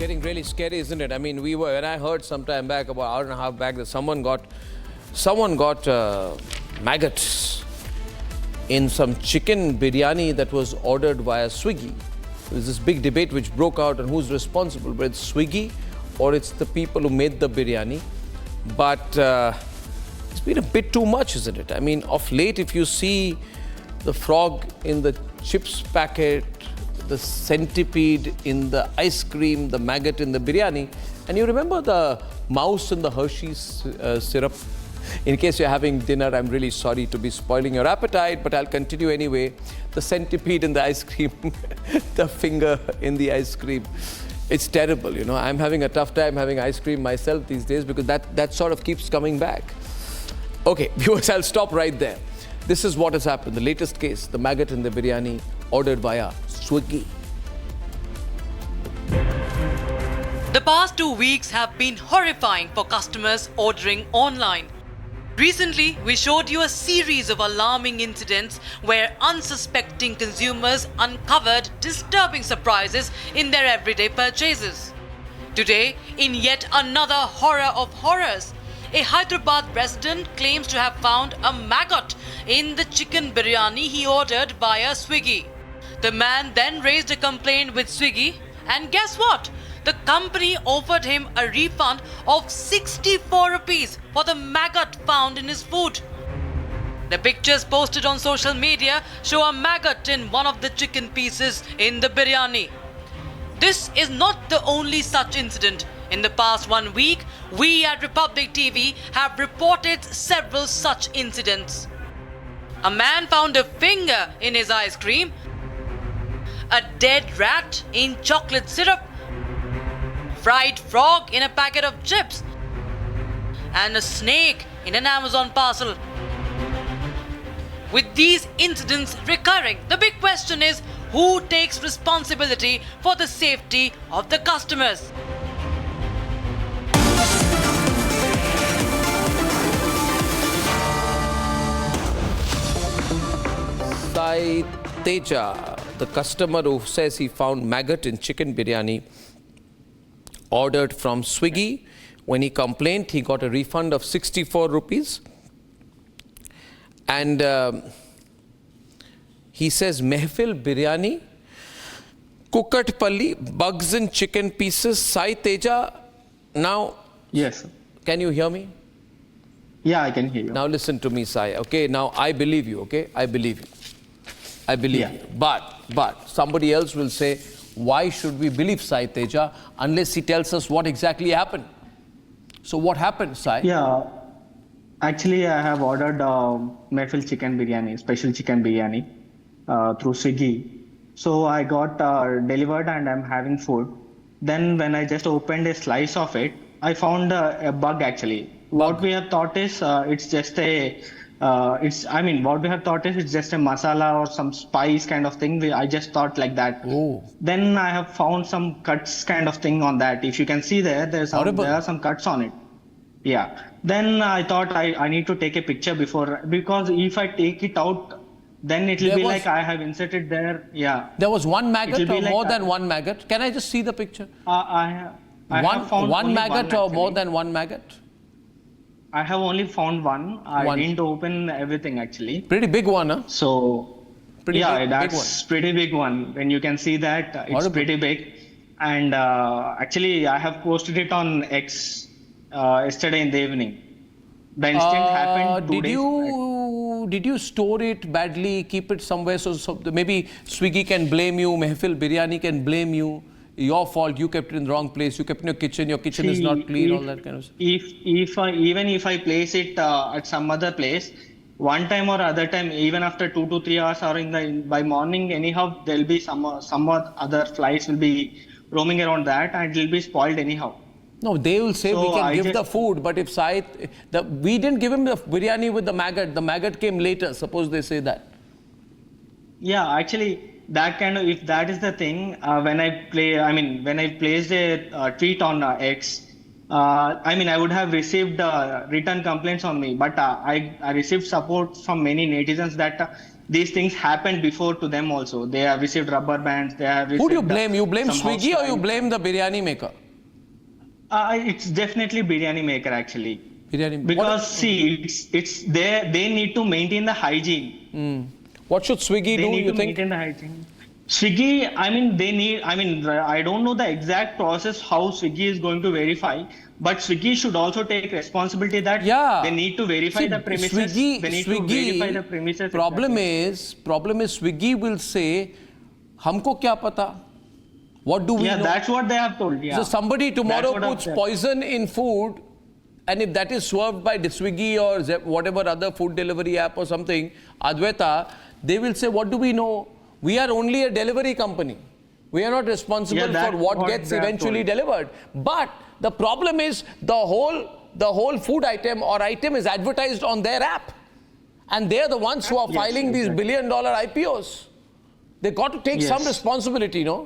getting really scary, isn't it? I mean, when I heard some time back, about an hour and a half back, that someone got maggots in some chicken biryani that was ordered via Swiggy. There was this big debate which broke out on who's responsible, whether it's Swiggy or it's the people who made the biryani. But it's been a bit too much, isn't it? I mean, of late, if you see the frog in the chips packet, the centipede in the ice cream, the maggot in the biryani, and you remember the mouse in the Hershey's syrup? In case you're having dinner, I'm really sorry to be spoiling your appetite, but I'll continue anyway. The centipede in the ice cream, the finger in the ice cream. It's terrible, you know. I'm having a tough time having ice cream myself these days because that sort of keeps coming back. Okay, viewers, I'll stop right there. This is what has happened. The latest case, the maggot in the biryani ordered via Swiggy. The past 2 weeks have been horrifying for customers ordering online. Recently, we showed you a series of alarming incidents where unsuspecting consumers uncovered disturbing surprises in their everyday purchases. Today, in yet another horror of horrors, a Hyderabad resident claims to have found a maggot in the chicken biryani he ordered via Swiggy. The man then raised a complaint with Swiggy, and guess what? The company offered him a refund of 64 rupees for the maggot found in his food. The pictures posted on social media show a maggot in one of the chicken pieces in the biryani. This is not the only such incident. In the past 1 week, we at Republic TV have reported several such incidents. A man found a finger in his ice cream, a dead rat in chocolate syrup, fried frog in a packet of chips, and a snake in an Amazon parcel. With these incidents recurring, the big question is, who takes responsibility for the safety of the customers? Sai Teja, the customer who says he found maggot in chicken biryani, ordered from Swiggy. When he complained, he got a refund of 64 rupees. And he says, Mehfil biryani, kukatpalli, bugs in chicken pieces. Sai Teja, now, Yes. can you hear me? Yeah, I can hear you. Now listen to me, Sai. Okay, now I believe you, okay? I believe you. I believe you. But somebody else will say, why should we believe Sai Teja unless he tells us what exactly happened? So what happened, Sai? Yeah, actually, I have ordered Mehfil chicken biryani, special chicken biryani through Swiggy. So I got delivered and I'm having food. Then when I just opened a slice of it, I found a bug actually. What we have thought is it's just a what we have thought is it's just a masala or some spice kind of thing. I just thought like that. Oh. Then I have found some cuts kind of thing on that. If you can see there are some cuts on it. Yeah. Then I thought I need to take a picture because if I take it out, then it will be like I have inserted there. Yeah. There was one maggot or like more than one maggot? Can I just see the picture? I have found one only maggot one, or more actually. than one maggot? I have only found one. I didn't open everything actually. Pretty big one, huh? So that's pretty big one. When you can see that, it's pretty big. And actually, I have posted it on X yesterday in the evening. The incident happened 2 days. Did you store it badly, keep it somewhere so maybe Swiggy can blame you, Mehfil Biryani can blame you, your fault, you kept it in the wrong place, you kept it in your kitchen is not clean, all that kind of stuff. Even if I place it at some other place, one time or other time, even after 2 to 3 hours or by morning, anyhow, there'll be some other flies will be roaming around that and it will be spoiled anyhow. No, they will say we can give the food, but if we didn't give him the biryani with the maggot came later, suppose they say that. Yeah, actually, if that is the thing, when I placed a tweet on X, I mean, I would have received written complaints on me, but I received support from many netizens that these things happened before to them also. They have received rubber bands. They have received. Who do you blame? You blame some house Swiggy or you fines. blame the biryani maker? It's definitely biryani maker actually. Biryani. Because see, it's they need to maintain the hygiene. What should Swiggy They do, need you to think? maintain the hygiene. Swiggy, I mean, I don't know the exact process how Swiggy is going to verify, but Swiggy should also take responsibility that Yeah. they need to verify See, the premises. Swiggy, They need to verify the premises. problem is Swiggy will say, "Humko kya pata? What do we Yeah, know?" that's what they have told. Yeah. So somebody tomorrow That's what puts I've said. poison in food, and if that is served by Swiggy or whatever other food delivery app or something, Advaita, they will say, "What do we know? We are only a delivery company. We are not responsible Yeah, for what gets they have eventually told. delivered." But the problem is the whole food item or item is advertised on their app, and they are the ones who are Yes, filing these exactly. billion-dollar IPOs. They got to take some Yes. responsibility, no?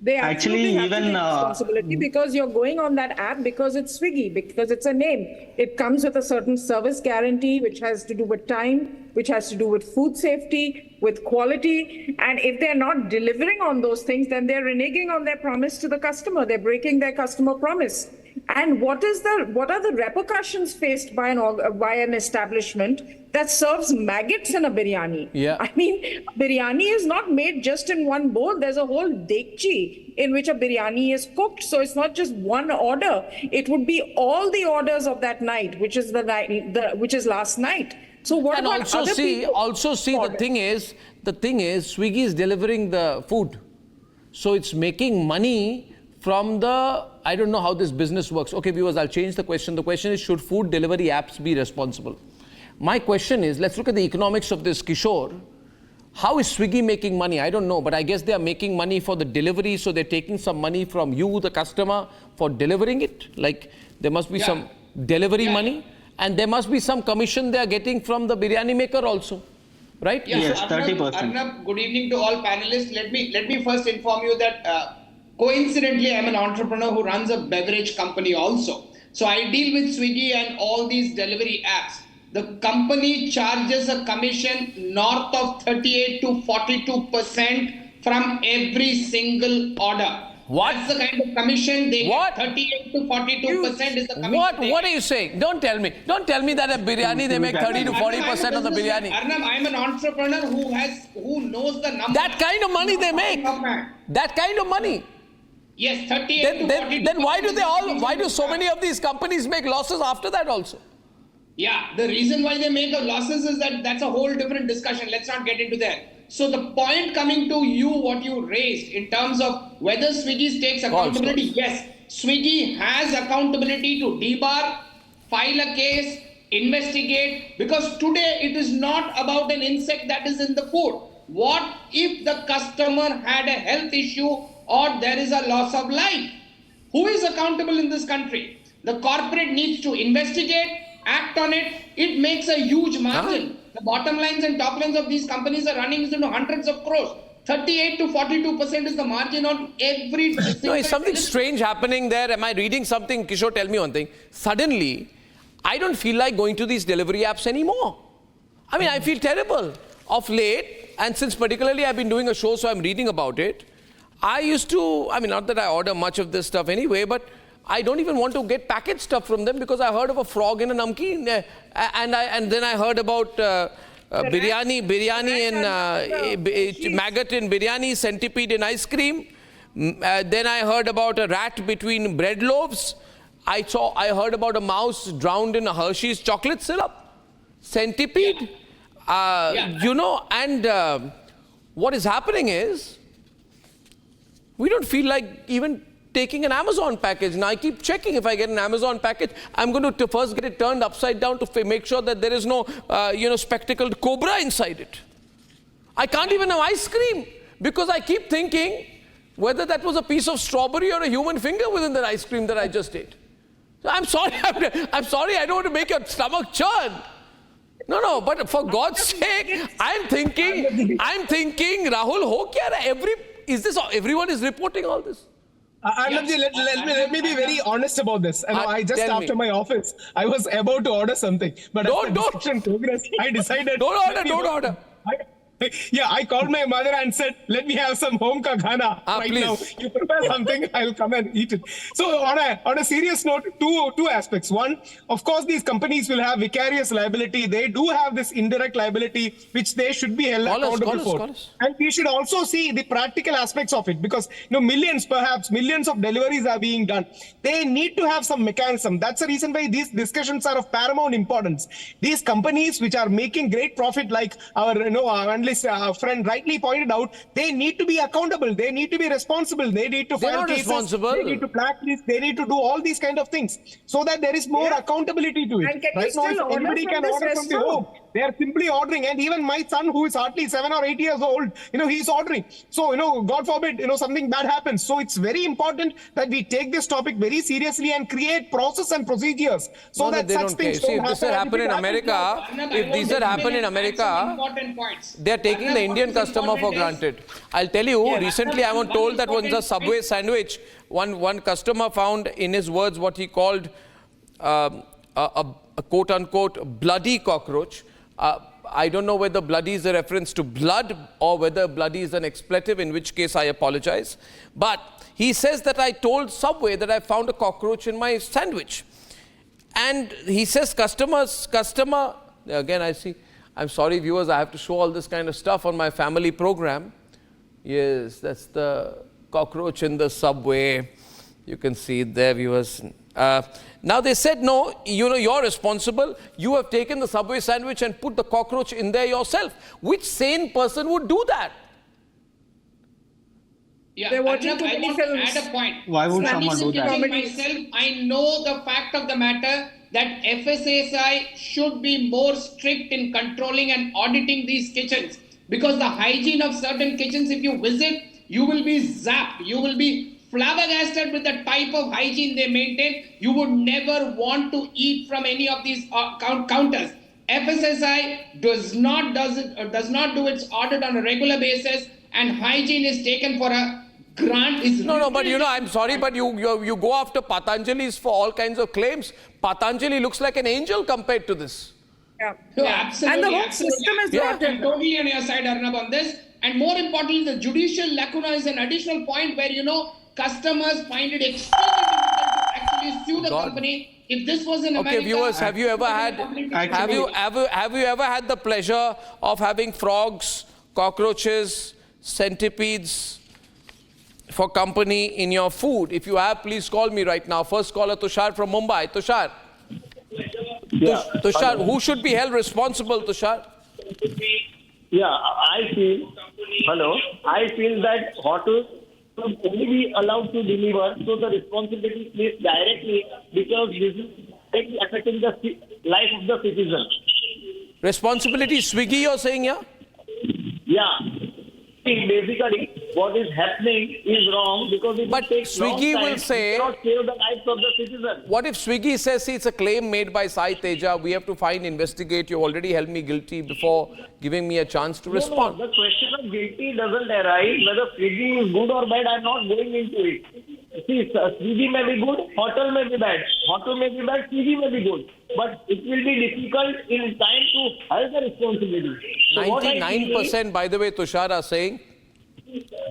They Actually, absolutely have to even, take responsibility because you're going on that app because it's Swiggy, because it's a name. It comes with a certain service guarantee, which has to do with time, which has to do with food safety, with quality. And if they're not delivering on those things, then they're reneging on their promise to the customer. They're breaking their customer promise. And what are the repercussions faced by an establishment that serves maggots in a biryani? Yeah. I mean, biryani is not made just in one bowl. There's a whole dekchi in which a biryani is cooked. So it's not just one order. It would be all the orders of that night, which is which is last night. So what And about also other see, people? the thing is, Swiggy is delivering the food. So it's making money from I don't know how this business works. Okay, viewers, I'll change the question. The question is, should food delivery apps be responsible? My question is, let's look at the economics of this, Kishore. How is Swiggy making money? I don't know, but I guess they are making money for the delivery, so they're taking some money from you, the customer, for delivering it. Like, there must be some delivery money, and there must be some commission they are getting from the biryani maker also, right? Yeah, Yes, so 30%. Arnab, good evening to all panelists. Let me first inform you that coincidentally, I'm an entrepreneur who runs a beverage company also. So I deal with Swiggy and all these delivery apps. The company charges a commission north of 38 to 42% from every single order. What? That's the kind of commission they What? get. 38 to 42% is the commission. What are you saying? Don't tell me that at biryani they make 30 to 40% of the biryani. Arnab, I'm an entrepreneur who knows the number. That kind of money they make. That kind of money. Yes, 38 to 42%. Then why do so many of these companies make losses after that also? Yeah, the reason why they make losses is that's a whole different discussion. Let's not get into that. So the point coming to you, what you raised in terms of whether Swiggy takes accountability, yes, Swiggy has accountability to debar, file a case, investigate, because today it is not about an insect that is in the food. What if the customer had a health issue or there is a loss of life? Who is accountable in this country? The corporate needs to investigate, act on it. It makes a huge margin. The bottom lines and top lines of these companies are running into hundreds of crores. 38 to 42% is the margin on every No, is something strange happening there? Am I reading something? Kishore, tell me one thing. Suddenly, I don't feel like going to these delivery apps anymore. I mean, I feel terrible. Of late, and since particularly I've been doing a show, so I'm reading about it. I used to, I mean, not that I order much of this stuff anyway, but I don't even want to get packet stuff from them because I heard of a frog in a namkeen, and then I heard about biryani and maggot in biryani, centipede in ice cream. Then I heard about a rat between bread loaves. I heard about a mouse drowned in a Hershey's chocolate syrup. Centipede, you know, and what is happening is we don't feel like even taking an Amazon package. Now I keep checking if I get an Amazon package, I'm going to first get it turned upside down to make sure that there is no, spectacled cobra inside it. I can't even have ice cream because I keep thinking whether that was a piece of strawberry or a human finger within that ice cream that I just ate. So I'm sorry, I'm sorry, I don't want to make your stomach churn. No, but for God's sake, I'm thinking, Rahul, ho kya raha? Everyone is reporting all this. Arnabji, let me be very honest about this. I just Tell after me. my office, I was about to order something, but as the Don't. discussion progressed, I decided. Don't order. I called my mother and said, "Let me have some home ka khana right please. now. You prepare something, I'll come and eat it." So on a serious note, two aspects. One, of course, these companies will have vicarious liability. They do have this indirect liability, which they should be held accountable for. And we should also see the practical aspects of it, because millions of deliveries are being done. They need to have some mechanism. That's the reason why these discussions are of paramount importance. These companies which are making great profit, like our friend rightly pointed out, they need to be accountable. They need to be responsible. They need to file cases. Responsible. They need to blacklist. They need to do all these kind of things so that there is more accountability to it. And can right you now, still order anybody from can this order from the restaurant? home. They are simply ordering, and even my son, who is hardly 7 or 8 years old, he's ordering. So, God forbid, something bad happens. So it's very important that we take this topic very seriously and create process and procedures so that such things don't happen. See, if this had happened in America, they are taking the Indian customer for granted. I'll tell you, recently I was told that on the Subway sandwich, one customer found, in his words, what he called a quote-unquote bloody cockroach. I don't know whether bloody is a reference to blood or whether bloody is an expletive, in which case I apologize. But he says that I told Subway that I found a cockroach in my sandwich. And he says customer, again I see, I'm sorry viewers, I have to show all this kind of stuff on my family program. Yes, that's the cockroach in the Subway. You can see it there, viewers. Now they said, no, you're responsible. You have taken the Subway sandwich and put the cockroach in there yourself. Which sane person would do that? Yeah, They're watching Arnab, too I many want to films. add a point. Why would someone do that? Myself, I know the fact of the matter that FSSAI should be more strict in controlling and auditing these kitchens, because the hygiene of certain kitchens, if you visit, you will be zapped. You will be flabbergasted with the type of hygiene they maintain. You would never want to eat from any of these counters. FSSAI does not do its audit on a regular basis, and hygiene is taken for a grant. No, but I'm sorry, but you go after Patanjali's for all kinds of claims. Patanjali looks like an angel compared to this. Yeah. Absolutely. And the whole system is rotten. I'm totally on your side, Arnab, on this. And more importantly, the judicial lacuna is an additional point where, customers find it extremely difficult to actually sue the company. If this was in America... Okay, viewers, have you ever had the pleasure of having frogs, cockroaches, centipedes for company in your food? If you have, please call me right now. First caller, Tushar from Mumbai. Tushar. Yeah. Tushar, who should be held responsible, Tushar? Yeah, I feel that hotels should only be allowed to deliver, so the responsibility is directly, because this is directly affecting the life of the citizen. Responsibility, Swiggy, you're saying, yeah? Yeah. Basically, what is happening is wrong, because it But takes Swiggy long time. will say... It cannot save the lives of the citizen. What if Swiggy says, see, it's a claim made by Sai Teja, we have to investigate, you already held me guilty before giving me a chance to respond. No, the question of guilty doesn't arise. Whether Swiggy is good or bad, I'm not going into it. See, Swiggy may be good, hotel may be bad. Hotel may be bad, Swiggy may be good. But it will be difficult in time to hold the responsibility. So 99%, by the way, Tushar, are saying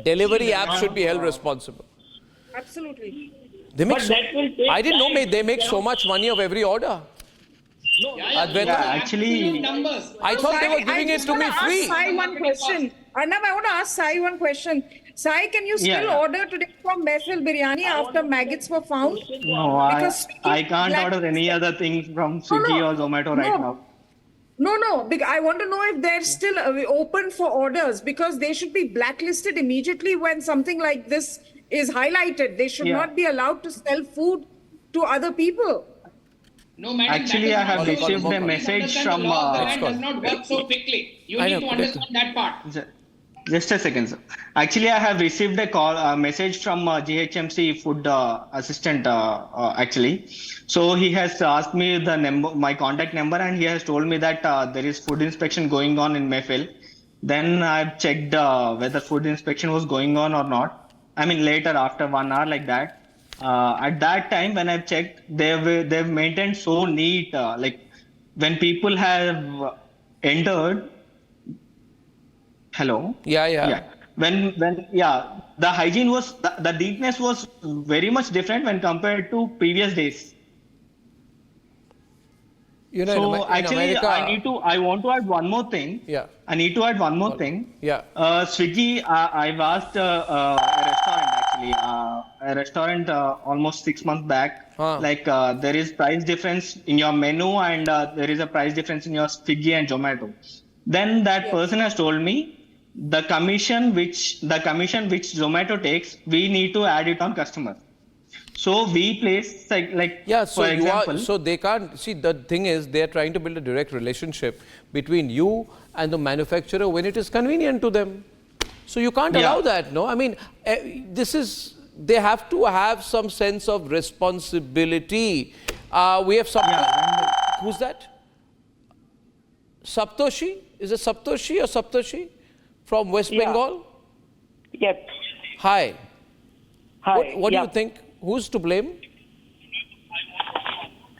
delivery apps should be held responsible. Absolutely. They make But that will take I didn't know time. they make so much money of every order. Advaita? Actually, numbers. I thought they were giving it to me free. Sai one question. Arnab, I want to ask Sai one question. Sai, can you still order today from Mehfil Biryani after maggots were found? no, I can't order any other thing from Swiggy or Zomato right now. No. I want to know if they're still open for orders, because they should be blacklisted immediately when something like this is highlighted. They should not be allowed to sell food to other people. No, madam, Actually, I have received a message from... The land does not work so quickly. You need to understand that part. Just a second, sir. Actually, I have received a message from GHMC food assistant, actually. So he has asked me my contact number, and he has told me that there is food inspection going on in Mayfield. Then I've checked whether food inspection was going on or not. I mean later after 1 hour like that. At that time when I've checked, they've maintained so neat. Like when people have entered. Hello. Yeah, yeah. Yeah. When yeah, the hygiene was the neatness was very much different when compared to previous days. You know, So in actually, America, I want to add one more thing. Yeah. I need to add one more thing. Yeah. Swiggy, I've asked a restaurant actually, a restaurant almost 6 months back. Huh. Like there is price difference in your menu and there is a price difference in your Swiggy and Zomato. Then that person has told me the commission which Zomato takes, we need to add it on customer. So we place like yeah, so for you example, are, so they can't see. The thing is, they are trying to build a direct relationship between you and the manufacturer when it is convenient to them. So you can't allow that, no? I mean, this is, they have to have some sense of responsibility. We have something. Who's that? Saptoshi? Is it Saptoshi or Saptoshi from West Bengal? Yes. Hi. Hi. What do you think? Who's to blame?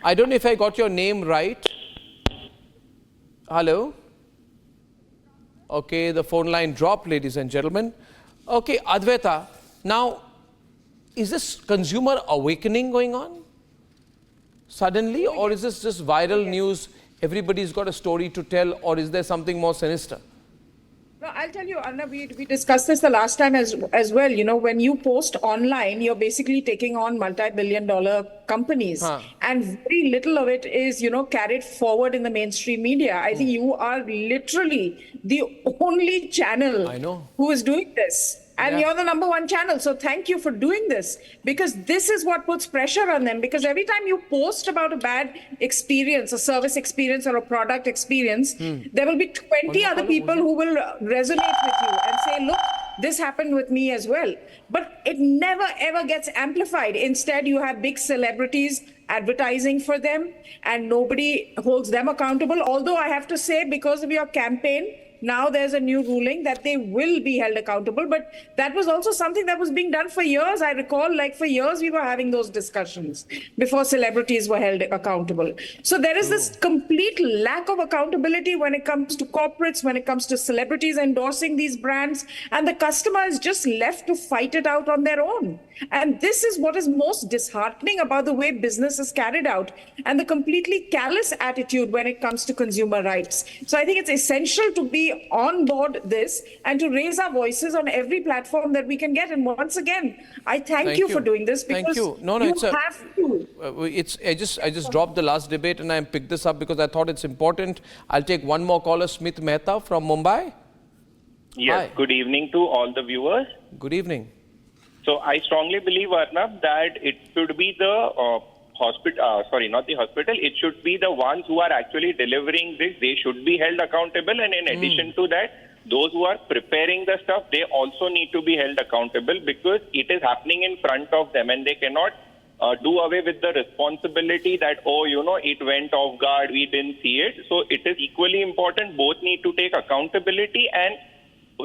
I don't know if I got your name right. Hello? Okay, the phone line dropped, ladies and gentlemen. Okay, Advaita, now, is this consumer awakening going on suddenly, or is this just viral news? Everybody's got a story to tell, or is there something more sinister? No, I'll tell you, Arnab, we discussed this the last time as well. You know, when you post online, you're basically taking on multi-billion-dollar companies. And very little of it is, you know, carried forward in the mainstream media. I think you are literally the only channel who is doing this. And you're the #1 channel. So thank you for doing this, because this is what puts pressure on them. Because every time you post about a bad experience, a service experience or a product experience, there will be 20 other people who will resonate with you and say, look, this happened with me as well. But it never ever gets amplified. Instead, you have big celebrities advertising for them and nobody holds them accountable. Although I have to say, because of your campaign, now there's a new ruling that they will be held accountable. But that was also something that was being done for years. I recall, like for years, we were having those discussions before celebrities were held accountable. So there is this complete lack of accountability when it comes to corporates, when it comes to celebrities endorsing these brands, and the customer is just left to fight it out on their own. And this is what is most disheartening about the way business is carried out and the completely callous attitude when it comes to consumer rights. So I think it's essential to be on board this and to raise our voices on every platform that we can get. And once again, I thank you for doing this, because you have to. I just dropped the last debate and I picked this up because I thought it's important. I'll take one more caller, Smith Mehta from Mumbai. Yes, hi. Good evening to all the viewers. Good evening. So I strongly believe, Arnab, that it should be the not the hospital. It should be the ones who are actually delivering this. They should be held accountable. And in addition to that, those who are preparing the stuff, they also need to be held accountable, because it is happening in front of them and they cannot do away with the responsibility that, it went off guard, we didn't see it. So it is equally important. Both need to take accountability, and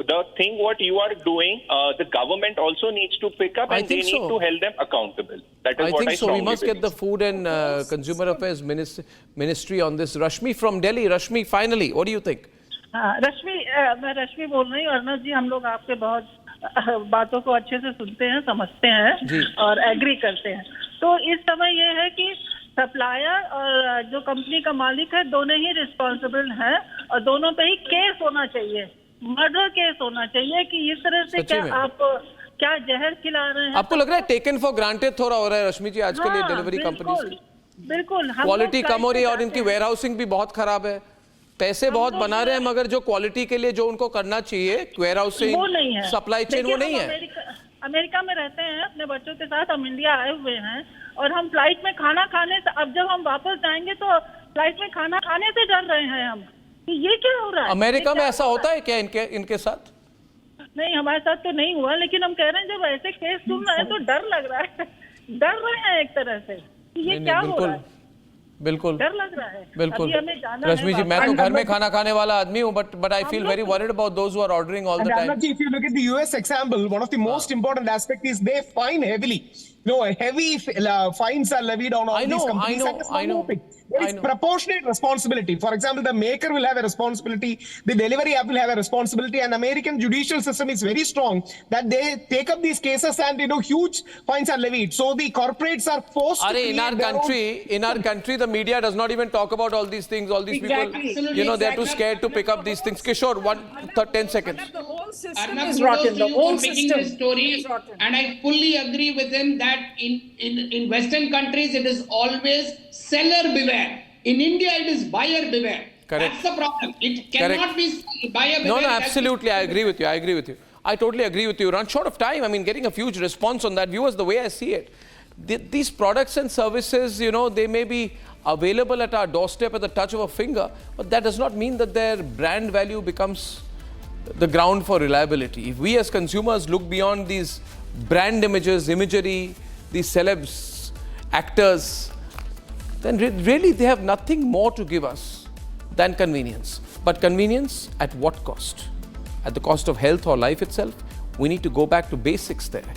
the thing what you are doing, the government also needs to pick up, and they need to hold them accountable. That is what I strongly We must get the Food and Consumer Affairs Ministry on this. Rashmi from Delhi. Rashmi, finally, what do you think? मैं रश्मि बोल रही हूँ। अर्नब जी, हम लोग आपके बहुत बातों को अच्छे से सुनते हैं, समझते हैं और एग्री करते हैं। तो इस समय ये है कि सप्लायर और जो कंपनी का मालिक है, दोनों ही रिस्पॉन्सिबल हैं और दोनों पे ही केस होना चाहिए, मर्डर केस होना चाहिए कि इस तरह से आप क्या जहर खिला रहे हैं। आपको लग रहा है टेकन फॉर ग्रांटेड थोड़ा हो रहा है रश्मि जी आज के लिए डिलीवरी कंपनीज? बिल्कुल, क्वालिटी कम हो रही है और इनकी वेयरहाउसिंग भी बहुत खराब है। पैसे बहुत बना रहे हैं, मगर जो क्वालिटी के लिए जो उनको करना चाहिए, वेयरहाउसिंग, सप्लाई चेन, वो नहीं है। अमेरिका में रहते हैं अपने बच्चों के साथ, हम इंडिया आए हुए हैं और हम फ्लाइट में खाना खाने से, अब जब हम वापस जाएंगे तो फ्लाइट में खाना खाने से डर रहे हैं हम कि ये क्या हो रहा है। अमेरिका में ऐसा होता है क्या इनके साथ? नहीं, हमारे साथ तो नहीं हुआ, लेकिन हम कह रहे हैं जब ऐसे केस सुन रहे हैं तो डर लग रहा है, डर रहे हैं एक तरह से कि ये क्या हो रहा है। बिल्कुल डर लग रहा है। बिल्कुल अभी हमें जाना रश्मि जी, है मैं तो वापस। घर में खाना खाने वाला आदमी हूँ, but I feel very worried about those who are ordering all the And time. Arnab ji, if you look at the US example, one of the most important aspects is they fine heavily. Heavy fines are levied on all I know, these companies. I know, and there's I one know, more thing. There I is know. proportionate responsibility. For example, the maker will have a responsibility, the delivery app will have a responsibility, and American judicial system is very strong that they take up these cases and huge fines are levied. So the corporates are forced to create in our country, the media does not even talk about all these things. All these Exactly. people, they're too scared to pick up these things. Kishore, 10 seconds. The whole system Arnab, is kudos rotten. to The you whole for picking system this story, is rotten. and I fully agree with him that in Western countries it is always seller beware. In India, it is buyer beware. Correct. That's the problem. It cannot be buyer beware. No, absolutely. I agree with you. I totally agree with you. Run short of time. I mean, getting a huge response on that. Viewers, the way I see it, these products and services, they may be available at our doorstep at the touch of a finger, but that does not mean that their brand value becomes the ground for reliability. If we as consumers look beyond these brand imagery, these celebs, actors, then really they have nothing more to give us than convenience. But convenience at what cost? At the cost of health or life itself? We need to go back to basics there.